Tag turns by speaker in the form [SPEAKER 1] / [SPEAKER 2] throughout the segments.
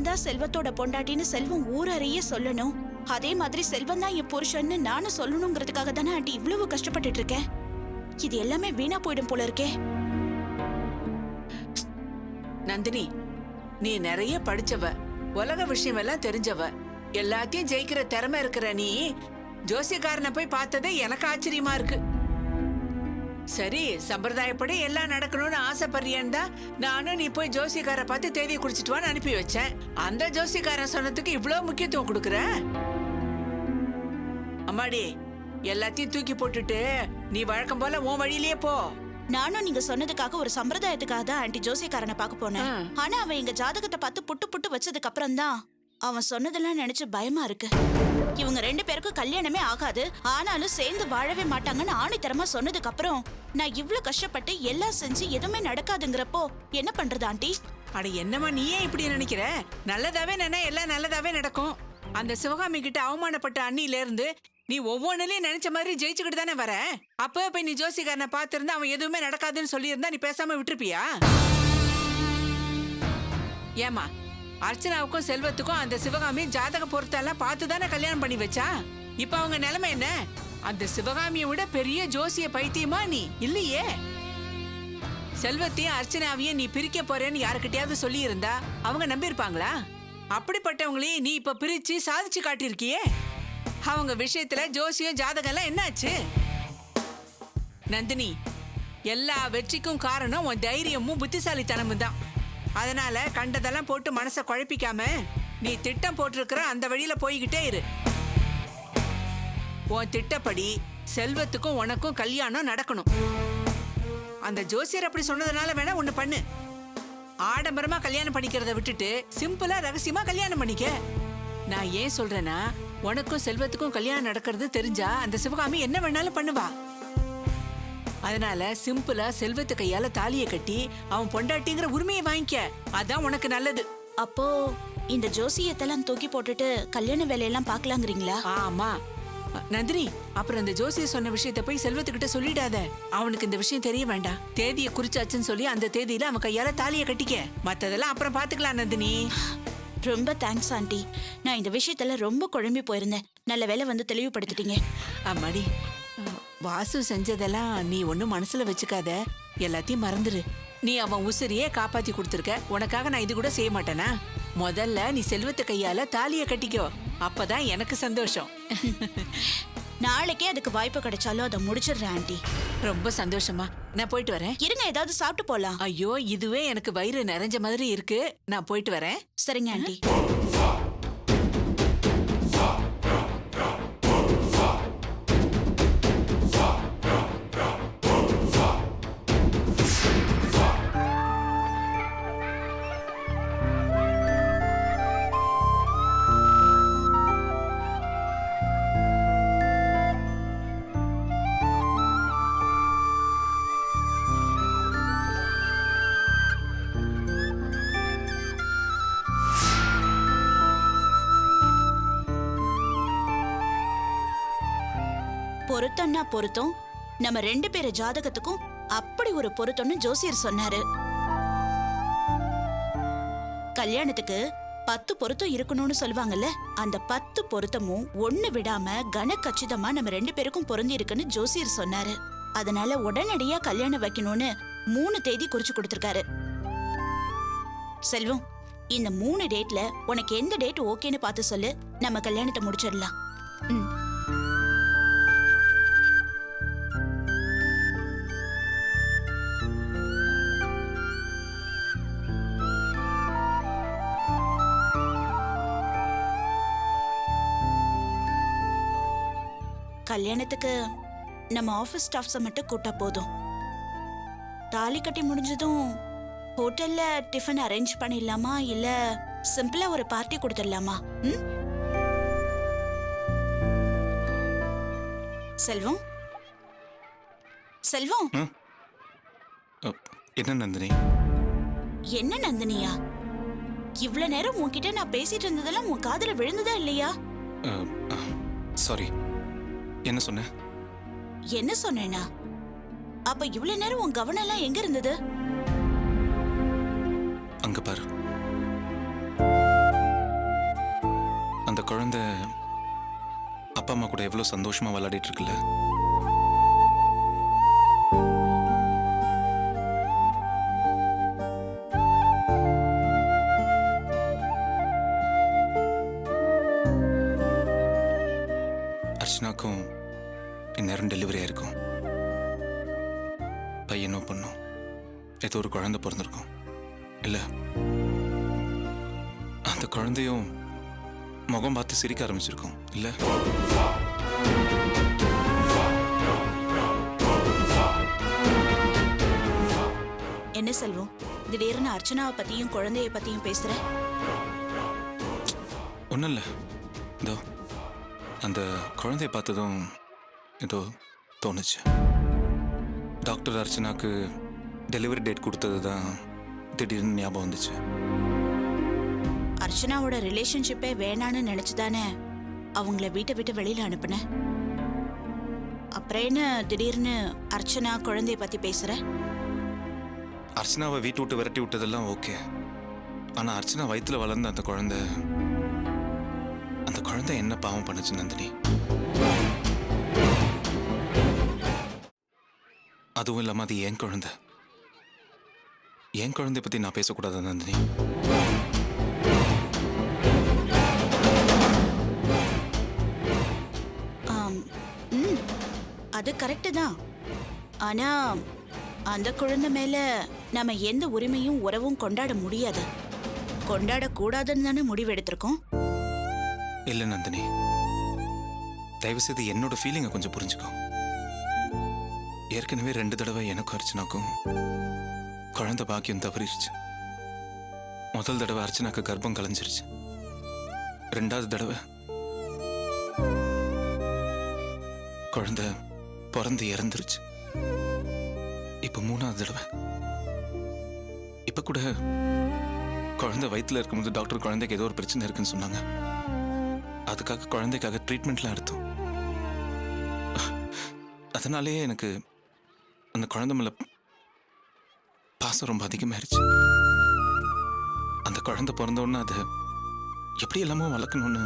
[SPEAKER 1] நான் தான் செல்வத்தோட பொண்டாட்டின்னு செல்வம் ஊரறிய சொல்லணும். அதே மாதிரி செல்வம் தான் என் புருஷன்னு நானும் சொல்லணுங்கிறதுக்காக தானே ஆண்டி இவ்வளவு கஷ்டப்பட்டுட்டு இருக்கேன். இது எல்லாமே வீணா போயிடும் போல இருக்கே.
[SPEAKER 2] நந்தினி, நீ நிறைய படிச்சவ, உலக விஷயம் எல்லாம் தெரிஞ்சவ, எல்லாத்தையும் ஜெயிக்கிற திறமை இருக்கிற நீ ஜோசியக்காரனை போய் பார்த்ததே எனக்கு ஆச்சரியமா இருக்கு. சரி, சம்பிரதாயப்படி எல்லாம் நடக்கணும்னு ஆசைப்படுறியன்னு தான் நானும் நீ போய் ஜோசியக்கார பார்த்து தேதியை குடிச்சிட்டு அனுப்பி வச்சேன். அந்த ஜோசியக்காரன் சொன்னதுக்கு இவ்வளவு முக்கியத்துவம் கொடுக்குற? அம்மாடி, எல்லாத்தையும் தூக்கி போட்டுட்டு நீ வழக்கம் போல உன் வழியிலேயே போ.
[SPEAKER 1] நானும் நீங்க சொன்னதுக்காக ஒரு சம்பிரதாயத்துக்காக தான் ஆண்டி ஜோசியக்காரனை பார்க்க போனேன். ஆனா அவன் எங்க ஜாதகத்தை பார்த்து புட்டு புட்டு வச்சதுக்கு அப்புறம் தான் அவன் சொன்னதெல்லாம் நினைச்சு பயமா இருக்கு. இவங்க 2 பேருக்கும் கல்யாணமே ஆகாது, ஆனாலும் சேர்ந்து வாழவே மாட்டாங்கன்னு ஆணித்தரமா சொன்னதுக்கு அப்புறம் நான் இவ்ளோ கஷ்டப்பட்டு எல்லாம் செஞ்சு எதுவுமே நடக்காதுங்கிறப்போ என்ன பண்றது ஆண்டி?
[SPEAKER 2] அட என்னம்மா நீயே இப்படி நினைக்கிற? நல்லதாவே நினை, எல்லாம் நல்லதாவே நடக்கும். அந்த சிவகாமி கிட்ட அவமானப்பட்ட அண்ணில இருந்து நீ ஒவ்வொன்னுலயும் நினைச்ச மாதிரி ஜெயிச்சுக்கிட்டு தானே வர. அப்பவே போய் நீ ஜோசிகாரனை பார்த்திருந்தா அவன் எதுவுமே நடக்காதுன்னு சொல்லியிருந்தா நீ பேசாம விட்டுருப்பியா? ஏமா, அர்ச்சனாவுக்கும் செல்வத்துக்கும் அந்த சிவகாமி ஜாதக பொருத்தெல்லாம் பார்த்துதானே கல்யாணம் பண்ணி வச்சா? இப்ப அவங்க நிலைமை என்ன? அந்த சிவகாமியை விட பெரிய ஜோசிய பைத்தியமா நீ இல்லையே. செல்வத்தையும் அர்ச்சனாவையும் நீ பிரிக்க போறேன்னு யாருக்கிட்டையாவது சொல்லி இருந்தா அவங்க நம்பி இருப்பாங்களா? அப்படிப்பட்டவங்களையும் நீ இப்ப பிரிச்சு சாதிச்சு காட்டியிருக்கியே. அவங்க விஷயத்துல ஜோசியம் ஜாதகம் எல்லாம் என்னாச்சு? நந்தினி, எல்லா வெற்றிக்கும் காரணம் உன் தைரியமும் புத்திசாலித்தனமும் தான். அதனால கண்டதெல்லாம் போட்டு மனசை குழப்பிக்காம நீ திட்டம் போட்டிருக்கிற அந்த வழியில போய்கிட்டே இரு. உன் திட்டப்படி செல்வத்துக்கும் உனக்கும் கல்யாணம் நடக்கணும். அந்த ஜோசியர் அப்படி சொன்னதுனால வேணா ஒண்ணு பண்ணு. ஆடம்பரமா கல்யாணம் பண்ணிக்கிறத விட்டுட்டு சிம்பிளா ரகசியமா கல்யாணம் பண்ணிக்க. நான் ஏன் சொல்றேன்னா, உனக்கும் செல்வத்துக்கும் கல்யாணம் நடக்கிறது தெரிஞ்சா அந்த சிவகாமி என்ன வேணாலும் பண்ணுவா. அதனால சிம்பிளா செல்வத்து கையால தாலியை கட்டி அவன் பொண்டாட்டிங்கிற உரிமையை வாங்கிக்க. அதான் உனக்கு நல்லது.
[SPEAKER 1] அப்போ இந்த ஜோசியத்தெல்லாம் தூக்கி போட்டுட்டு கல்யாண வேலையெல்லாம் பாக்கலாங்கிறீங்களா?
[SPEAKER 2] ஆமா நந்தினி, அப்புறம் இந்த ஜோசிய சொன்ன விஷயத்த போய் செல்வத்துக்கிட்ட சொல்லிடாத. அவனுக்கு இந்த விஷயம் தெரிய வேண்டாம். தேதியை குறிச்சாச்சுன்னு சொல்லி அந்த தேதியில அவன் கையால தாலியை கட்டிக்க. மத்ததெல்லாம் அப்புறம் பாத்துக்கலாம் நந்தினி.
[SPEAKER 1] ரொம்ப தேங்க்ஸ் ஆண்டி. நான் இந்த விஷயத்துல ரொம்ப குழம்பி போயிருந்தேன். நல்ல வேலை வந்து தெளிவுபடுத்திட்டீங்க.
[SPEAKER 2] அம்மாடி, வாசு செஞ்சதெல்லாம் நீ ஒன்னும் மனசுல வச்சுக்காத, எல்லாத்தையும் மறந்துரு. நீ அவன் உசிரியே காப்பாத்தி கொடுத்துருக்க, உனக்காக நான் இது கூட செய்ய மாட்டேனா? முதல்ல நீ செல்வத்து கையால தாலியை கட்டிக்கோ, அப்பதான் எனக்கு சந்தோஷம்.
[SPEAKER 1] நாளைக்கே அதுக்கு வாய்ப்பு கிடைச்சாலும் அதை முடிச்சிடுறேன் ஆண்டி.
[SPEAKER 2] ரொம்ப சந்தோஷமா. நான் போயிட்டு வரேன்.
[SPEAKER 1] இருங்க, ஏதாவது சாப்பிட்டு போலாம்.
[SPEAKER 2] ஐயோ, இதுவே எனக்கு வயிறு நிறைஞ்ச மாதிரி இருக்கு. நான் போயிட்டு வரேன்.
[SPEAKER 1] சரிங்க ஆண்டி. பொருத்தம்னா பொருத்தம், நம்ம 2 பேரு ஜாதகத்துக்கும் அப்படி ஒரு பொருத்தம்னு ஜோசியர் சொன்னாரு. கல்யாணத்துக்கு 10 பொருத்தம் இருக்கணும்னு சொல்லுவாங்கல்ல, அந்த 10 பொருத்தமும் ஒண்ணு விடாம கனக்கச்சிதமா நம்ம 2 பேருக்கும் பொருந்தி இருக்குன்னு ஜோசியர் சொன்னாரு. அதனால உடனடியா கல்யாணம் வைக்கணும்னு 3 தேதி குறிச்சு கொடுத்திருக்காரு. செல்வம், இந்த 3 டேட்ல உனக்கு எந்த டேட் ஓகேன்னு பார்த்து சொல்லு, நம்ம கல்யாணத்தை முடிச்சிடலாம். கல்யாணத்துக்கு நம்ம ஆபீஸ் ஸ்டாஃப்ஸை மட்டும் கூட்டா போதும். தாலி கட்டி முடிஞ்சதும் ஹோட்டல்ல டிஃபன் அரேஞ்ச் பண்ணிடலாமா, இல்ல சிம்பிளா ஒரு பார்ட்டி கொடுத்துடலாமா? செல்வம், செல்வம்.
[SPEAKER 3] என்ன நந்தினி?
[SPEAKER 1] என்ன நந்தினியா? இவ்வளவு நேரம் உன்கிட்ட நான் பேசிட்டு இருந்ததெல்லாம் உன் காதுல விழுந்ததா இல்லையா?
[SPEAKER 3] சாரி. என்ன சொன்ன?
[SPEAKER 1] என்ன சொன்னேனா? அப்ப இவ்வளவு நேரம் உன் கவனம் எல்லாம் எங்க இருந்தது?
[SPEAKER 3] அங்க பாரு. அந்த குழந்தை அப்பா அம்மா கூட எவ்வளோ சந்தோஷமா விளையாடிட்டு இருக்குல்ல. அர்ச்சனாக்கும் இந்நேரம் டெலிவரி ஆயிருக்கும். பையனோ பொண்ணோ ஏதோ ஒரு குழந்தை பிறந்திருக்கும் இல்ல. அந்த குழந்தையும் முகம் பார்த்து சிரிக்க ஆரம்பிச்சிருக்கும் இல்ல.
[SPEAKER 1] என்ன செல்வம், திடீர்னு அர்ச்சனாவை பத்தியும் குழந்தைய பத்தியும் பேசுற?
[SPEAKER 3] ஒன்றும் இல்லை, இதோ அந்த குழந்தைய பார்த்ததும் ஏதோ தோணுச்சு. டாக்டர் அர்ச்சனாக்கு டெலிவரி டேட் கொடுத்தது தான் திடீர்னு ஞாபகம் வந்துச்சு.
[SPEAKER 1] அர்ச்சனாவோட ரிலேஷன்ஷிப்பே வேணான்னு நினைச்சுதானே அவங்கள வீட்டை விட்டு வெளியில அனுப்புன. அப்புறம் என்ன திடீர்னு அர்ச்சனா குழந்தைய பத்தி பேசுற?
[SPEAKER 3] அர்ச்சனாவை வீட்டு விட்டு விரட்டி விட்டதெல்லாம் ஓகே. ஆனால் அர்ச்சனா வயிற்றுல வளர்ந்த அந்த குழந்தை என்ன பாவம் பண்ணுச்சு நந்தினி? அதுவும் இல்லாமல் அது என் குழந்தை. என் குழந்தைய பற்றி நான் பேசக்கூடாது நந்தினி?
[SPEAKER 1] அது கரெக்டு தான். ஆனா அந்த குழந்தை மேல நம்ம எந்த உரிமையும் உறவும் கொண்டாட முடியாது. கொண்டாடக்கூடாதுன்னு தானே முடிவெடுத்திருக்கோம்.
[SPEAKER 3] இல்லை நந்தினி, தயவுசெய்து என்னோட ஃபீலிங்கை கொஞ்சம் புரிஞ்சுக்கோ. ஏற்கனவே 2 தடவை எனக்கும் அர்ச்சனாக்கும் குழந்தை பாக்கியம் தவறிடுச்சு. முதல் தடவை அர்ச்சனாக்கு கர்ப்பம் கலைஞ்சிருச்சு. 2வது தடவை குழந்தை பிறந்து இறந்துருச்சு. இப்ப 3வது தடவை. இப்ப கூட குழந்தை வயிற்றுல இருக்கும்போது டாக்டர் குழந்தைக்கு ஏதோ ஒரு பிரச்சனை இருக்குன்னு சொன்னாங்க. அதுக்காக குழந்தைக்காக ட்ரீட்மெண்ட்லாம் எடுத்தோம். அதனாலேயே எனக்கு அந்த குழந்தை மேல பாசம் ரொம்ப அதிகமாயிருச்சு. அந்த குழந்தை பிறந்தோன்னு அதை எப்படி எல்லாமோ வளர்க்கணும்னு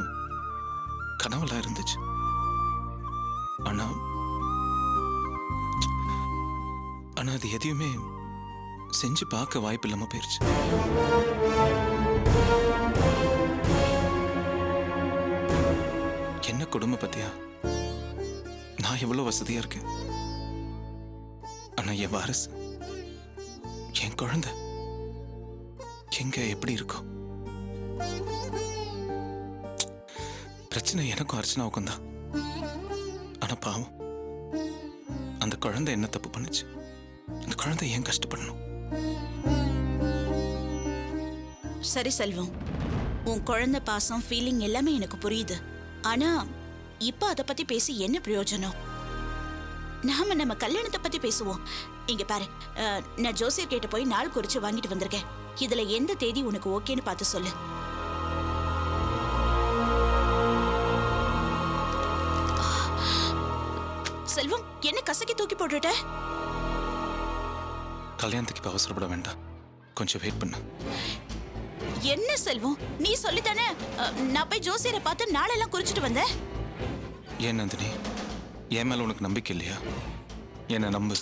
[SPEAKER 3] கனவுலாம் இருந்துச்சு. ஆனா அது எதையுமே செஞ்சு பார்க்க வாய்ப்பு இல்லாம போயிருச்சு. என்ன கொடுமை பத்தியா? நான் எவ்வளவு வசதியா இருக்கேன். ஆனா என் வாரிசு, என் குழந்தை எங்க எப்படி இருக்கும்? பிரச்சனை எனக்கும் அர்ச்சனாவுக்கும் தான். ஆனா பாவம், அந்த குழந்தை என்ன தப்பு பண்ணுச்சு? அந்த குழந்தை ஏன் கஷ்டப்படணும்?
[SPEAKER 1] சரி செல்வம், உன் குழந்தை பாசம் ஃபீலிங் எல்லாமே எனக்கு புரியுது. ஆனா இப்ப அத பத்தி பேசி என்ன பிரயோஜனம்? நம்ம கல்யாணத்தை பத்தி பேசுவோம். இங்க பாரு, நான் ஜோசியர் கிட்ட போய் நாள் குறிச்சு வாங்கிட்டு வந்திருக்கேன். இதுல எந்த தேதி உனக்கு ஓகேன்னு பார்த்து சொல்லு. செல்வம், என்ன கசக்கி தூக்கி போட்டுட்ட?
[SPEAKER 3] கல்யாணத்துக்கு இப்ப அவசரப்பட வேண்டாம், கொஞ்சம் வெயிட் பண்ணு.
[SPEAKER 1] என்ன செல்வம், நீ சொல்லித்தானே நான் போய் ஜோசியரை பார்த்து நாளெல்லாம் குறிச்சிட்டு வந்தேன்.
[SPEAKER 3] ஏன் நந்தினி, என் மேல உனக்கு நம்பிக்கை இல்லையா? என்ன நம்பு.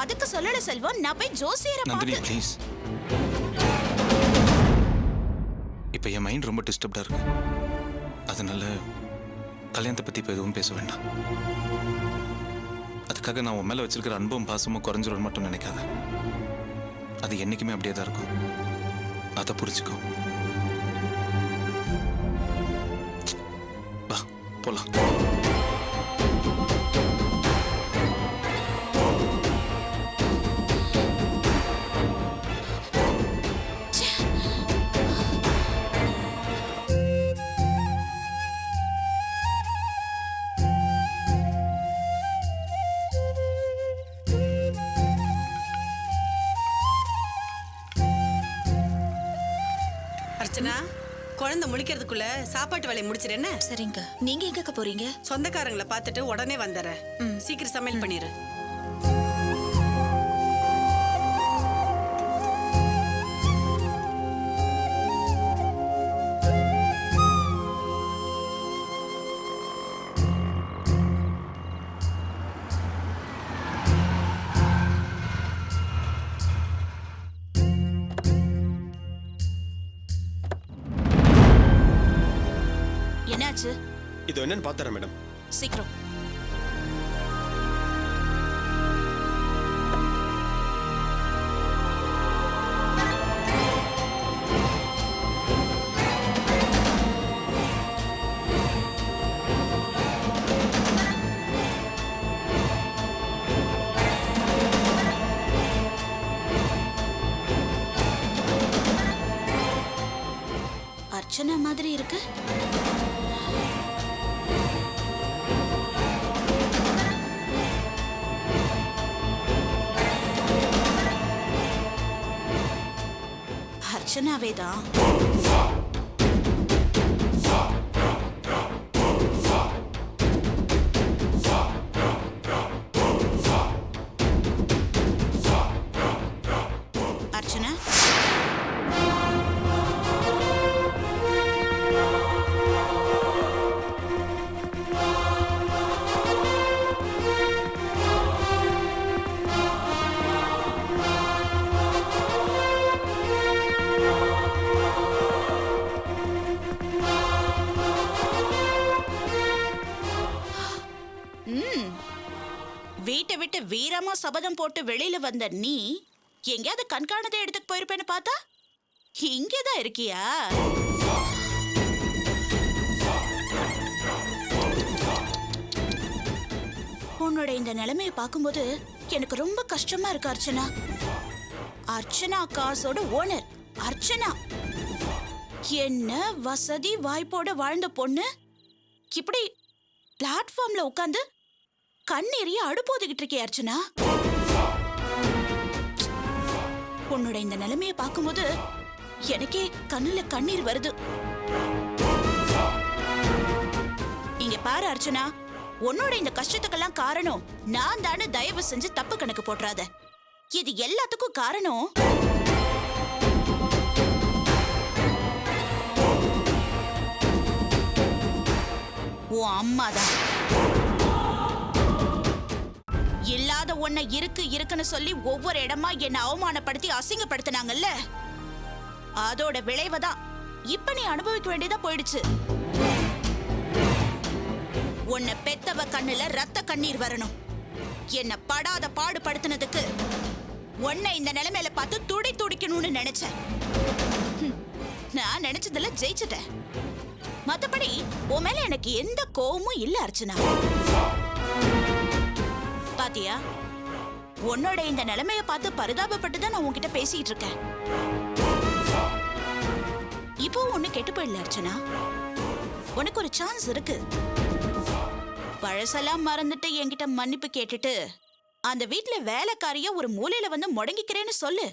[SPEAKER 1] அதுக்கு சொல்லல செல்வம், நான் போய் ஜோசியரை
[SPEAKER 3] நந்தினி
[SPEAKER 1] பார்த்து.
[SPEAKER 3] ப்ளீஸ். இப்ப என் மைண்ட் ரொம்ப டிஸ்டர்ப்டா இருக்கு. அதனால கல்யாணத்தை பத்தி இப்ப எதுவும் பேச வேண்டாம். அதுக்காக நான் உன் மேல வச்சிருக்கிற அன்பும் பாசமும் குறைஞ்சிரும் மட்டும் நினைக்காத. அது என்னைக்குமே அப்படியே தான் இருக்கும். அதை புரிச்சுக்கோ. வா போலாம்.
[SPEAKER 4] அர்ச்சனா, குழந்தை முழிக்கிறதுக்குள்ள சாப்பாட்டு வேலையை முடிச்சிரு. என்ன?
[SPEAKER 1] சரிங்க. நீங்க எங்க போறீங்க?
[SPEAKER 4] சொந்தக்காரங்களை பார்த்துட்டு உடனே வந்துடுறேன். சீக்கிரம் சமையல் பண்ணிரு.
[SPEAKER 1] என்னாச்சு?
[SPEAKER 5] இது என்னன்னு பாத்துறேன் மேடம்.
[SPEAKER 1] சீக்கிரம். அர்ச்சனா மாதிரி இருக்கு. அர்ச்சனாவே தான். அர்ச்சனா, வீட்டை விட்டு வீரமா சபதம் போட்டு வெளியில வந்த நீ எங்கேயாவது கண்காணதை எடுத்துட்டு போயிருப்பேன்னு பார்த்தா இங்கேதான் இருக்கியா? உன்னோட இந்த நிலைமையை பார்க்கும்போது எனக்கு ரொம்ப கஷ்டமா இருக்கு அர்ச்சனா. அர்ச்சனா காசோட ஓனர் அர்ச்சனா என்ன வசதி வாய்ப்போட வாழ்ந்த பொண்ணு இப்படி பிளாட்ஃபார்ம்ல உட்காந்து கண்ணீரிய அடுப்போதுகிட்டு இருக்கே அர்ச்சனா. உன்னோட இந்த நிலைமையை பார்க்கும்போது எனக்கே கண்ணுல கண்ணீர் வருது. இங்க பாரு அர்ச்சனா, உன்னோட இந்த கஷ்டத்துக்கெல்லாம் காரணம் நான் தானே. தயவு செஞ்சு தப்பு கணக்கு போட்டுறாத. இது எல்லாத்துக்கும் காரணம் உன் அம்மாதான். இல்லாத ஒன்ன இருக்குன்னு சொல்லி ஒவ்வொரு இடமா என்ன அவமானப்படுத்தி அசிங்கப்படுத்தினாங்கல்ல, அதோட விளைவுதான் இப்ப நீ அனுபவிக்க வேண்டியதா போயிடுச்சு. உன்னை பெத்தவ கண்ணுல ரத்த கண்ணீர் வரணும். என்ன படாத பாடுபடுத்தினதுக்கு உன்னை இந்த நிலைமையில பார்த்து துடிக்கணும்னு நினைச்சேன். நான் நினைச்சதுல ஜெயிச்சிட்டேன். மத்தபடி உன் மேல எனக்கு எந்த கோவமும் இல்ல அர்ச்சனா. பாத்தியா, உன்னோட இந்த நிலைமைய பார்த்து பரிதாபப்பட்டு தான் நான் உன்கிட்ட பேசிட்டு இருக்கேன். இப்போ ஒண்ணு கெட்டு போயிடல அர்ச்சனா. உனக்கு ஒரு சான்ஸ் இருக்கு. பழசெல்லாம் மறந்துட்டு என்கிட்ட மன்னிப்பு கேட்டுட்டு அந்த வீட்டுல வேலைக்காரிய ஒரு மூலையில வந்து முடங்கிக்கிறேன்னு சொல்லு.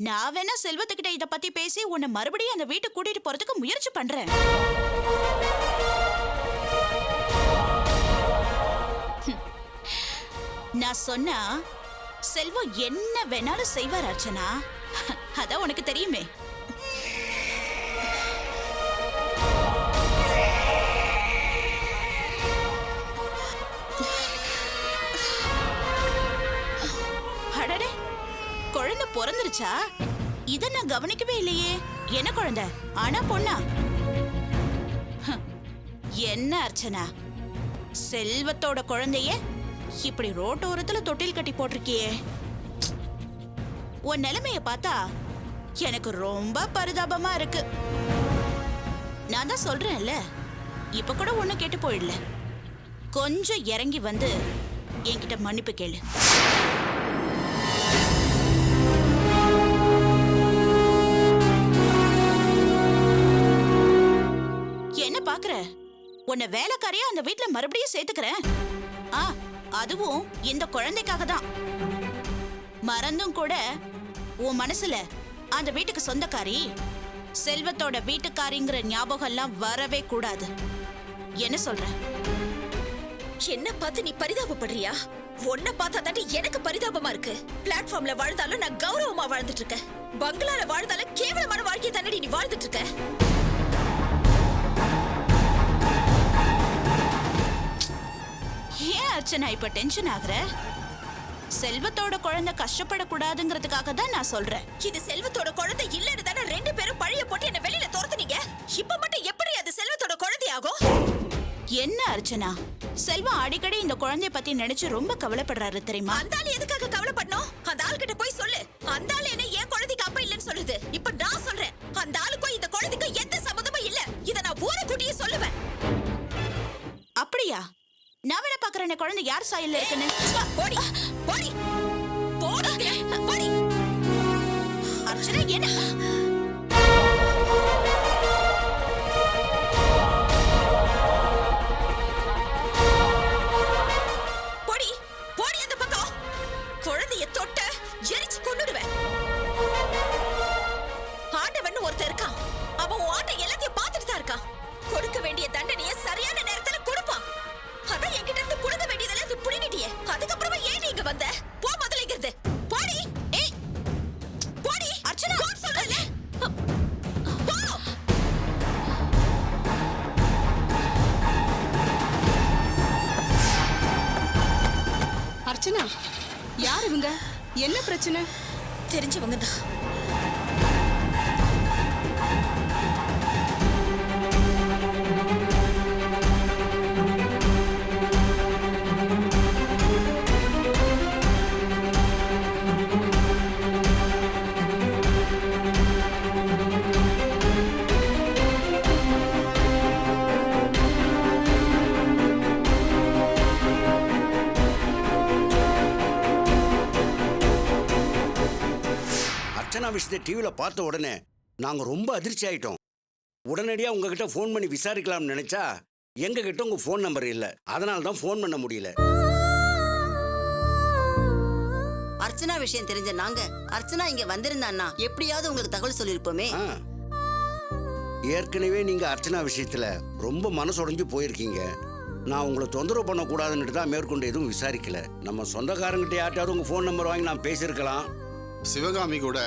[SPEAKER 1] நான் வேணா செல்வத்துக்கிட்ட இத பத்தி பேசி உன்னை மறுபடியும் அந்த வீட்டுக்கு கூட்டிட்டு போறதுக்கு முயற்சி பண்றேன். நான் சொன்னா செல்வம் என்ன வேணாலும் செய்வார் அர்ச்சனா. அதான் உனக்கு தெரியுமே. அடடே, குழந்தை பிறந்துருச்சா? இத நான் கவனிக்கவே இல்லையே. என்ன குழந்தை, ஆனா பொண்ணா? என்ன அர்ச்சனா, செல்வத்தோட குழந்தைய இப்படி ரோட்டோரத்துல தொட்டில் கட்டி போட்டிருக்கியே. உன் நிலைமைய பார்த்தா எனக்கு ரொம்ப பரிதாபமா இருக்கு. நான் தான் சொல்றேன்ல, இப்ப கூட ஒண்ணு கேட்டு போயிடல. கொஞ்சம் இறங்கி வந்து என்கிட்ட மன்னிப்பு கேளு. என்ன பாக்குற? உன்னை வேலைக்காரியா அந்த வீட்டுல மறுபடியும் சேர்த்துக்கிறேன். அதுவும் இந்த குழந்தைக்காக தான். மறந்தும் கூட உன் மனசுல அந்த வீட்டுக்கு சொந்தக்காரி செல்வத்தோட வீட்டுக்காரிங்கிற ஞாபகம் எல்லாம் வரவே கூடாது. என்ன சொல்ற?
[SPEAKER 6] என்ன பார்த்து நீ பரிதாபப்படுறியா? உன்னை பார்த்தா தாண்டி எனக்கு பரிதாபமா இருக்கு. பிளாட்ஃபார்ம்ல வாழ்ந்தாலும் நான் கௌரவமா வாழ்ந்துட்டு இருக்கேன். பங்களால வாழ்ந்தாலும் கேவலமான வாழ்க்கையை தாண்டி நீ வாழ்ந்துட்டு இருக்க.
[SPEAKER 1] ஏன் அர்ச்சனா இப்ப டென்ஷன் ஆகுற? செல்வத்தோட குழந்தை கஷ்டப்படக்கூடாதுங்கிறதுக்காக தான் நான் சொல்றேன்.
[SPEAKER 6] இது செல்வத்தோட குழந்தை இல்லன்னு தானே ரெண்டு பேரும் பழைய போட்டு என்ன வெளியில துரத்துனீங்க. இப்ப மட்டும் எப்படி அது செல்வத்தோட குழந்தை ஆகும்?
[SPEAKER 1] என்ன அர்ச்சனா, செல்வம் அடிக்கடி இந்த குழந்தைய பத்தி நினைச்சு ரொம்ப கவலைப்படுறாரு தெரியுமா?
[SPEAKER 6] அந்த ஆள் எதுக்காக கவலைப்படணும்? அந்த ஆள் கிட்ட போய் சொல்லு. அந்த ஆள் என்ன என் குழந்தைக்கு அப்பா இல்லைன்னு சொல்லுது. இப்ப நான் சொல்றேன், அந்த ஆளுக்கும் இந்த குழந்தைக்கும் எந்த சம்மந்தமும் இல்ல. இத நான் ஊரை கூட்டியே சொல்லுவேன்.
[SPEAKER 1] அப்படியா? நான் வேணா பாக்குறேன் குழந்தை யார் சாயல்ல இருக்குன்னு.
[SPEAKER 6] போடி போடி போடி போடி.
[SPEAKER 1] அர்ச்சனா என்ன?
[SPEAKER 6] போடி போடி அந்த பக்கம். குழந்தைய தொட்ட எரிச்சு கொன்னுடுவேன். ஆண்டவன் ஒருத்தர் இருக்கான். அவன் ஆட்ட எல்லாத்தையும் பார்த்துட்டு தான் இருக்கான். கொடுக்க வேண்டிய தண்டனையை சரியான நேரத்துல கொடுப்பான். அதான் என்கிட்ட இருந்து புடுங்க வேண்டியதெல்லாம் இது புடுங்கிட்டியே. அதுக்கப்புறமா ஏன் நீங்க வந்த? போ முதல்ல இங்க இருந்து. போடி. ஏய் போடி. அர்ச்சனா சொல்லல. போ.
[SPEAKER 4] அர்ச்சனா, யார் இவங்க? என்ன பிரச்சனை?
[SPEAKER 6] தெரிஞ்சவங்க தான்.
[SPEAKER 5] அர்ச்சனா விஷயத்தை டிவியில் பார்த்த உடனே நாங்கள் ரொம்ப அதிர்ச்சி ஆயிட்டோம். உடனடியாக உங்ககிட்ட ஃபோன் பண்ணி விசாரிக்கலாம்னு நினச்சா எங்ககிட்ட உங்கள் ஃபோன் நம்பர் இல்லை. அதனால தான் ஃபோன் பண்ண முடியல.
[SPEAKER 7] அர்ச்சனா விஷயம் தெரிஞ்ச நாங்க அர்ச்சனா இங்க வந்திருந்தான்னா எப்படியாவது உங்களுக்கு தகவல் சொல்லிருப்போமே.
[SPEAKER 5] ஏற்கனவே நீங்கள் அர்ச்சனா விஷயத்தில் ரொம்ப மனசுடைஞ்சு போயிருக்கீங்க. நான் உங்களை தொந்தரவு பண்ணக்கூடாதுன்னுட்டு தான் மேற்கொண்டு எதுவும் விசாரிக்கல. நம்ம சொந்தக்காரங்கிட்ட யார்ட்டாவது உங்கள் ஃபோன் நம்பர் வாங்கி நான் பேசியிருக்கலாம்.
[SPEAKER 8] சிவகாமி கூட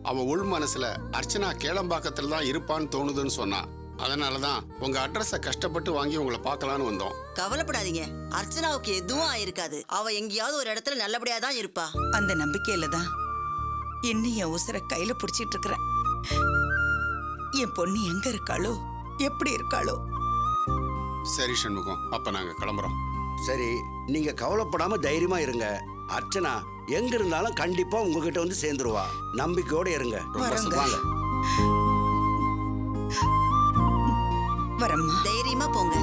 [SPEAKER 8] அவ உள் மனசுல அர்ச்சனா கேளம்பாக்கத்துல தான் இருப்பான்னு தோணுதுன்னு சொன்னா. அதனாலதான் உங்க அட்ரஸ கஷ்டப்பட்டு வாங்கி உங்களை பார்க்கலான்னு வந்தோம்.
[SPEAKER 7] கவலைப்படாதீங்க, அர்ச்சனாவுக்கு எதுவும் ஆயிருக்காது. அவ எங்கேயாவது ஒரு இடத்துல நல்லபடியா தான் இருப்பா.
[SPEAKER 9] அந்த நம்பிக்கையில தான் இன்னும் என் உசுரை கையில புடிச்சிட்டு இருக்கிறேன். என் பொண்ணு எங்க இருக்காளோ, எப்படி இருக்காளோ.
[SPEAKER 8] சரி சண்முகம், அப்ப நாங்க கிளம்புறோம்.
[SPEAKER 5] சரி, நீங்கள் கவலைப்படாமல் தைரியமாக இருங்க. அர்ச்சனா எங்க இருந்தாலும் கண்டிப்பா உங்ககிட்ட வந்து சேர்ந்துருவா. நம்பிக்கையோட இருங்க.
[SPEAKER 9] வரங்க.
[SPEAKER 5] வாங்க.
[SPEAKER 9] வரம்மா.
[SPEAKER 7] தைரியமா போங்க.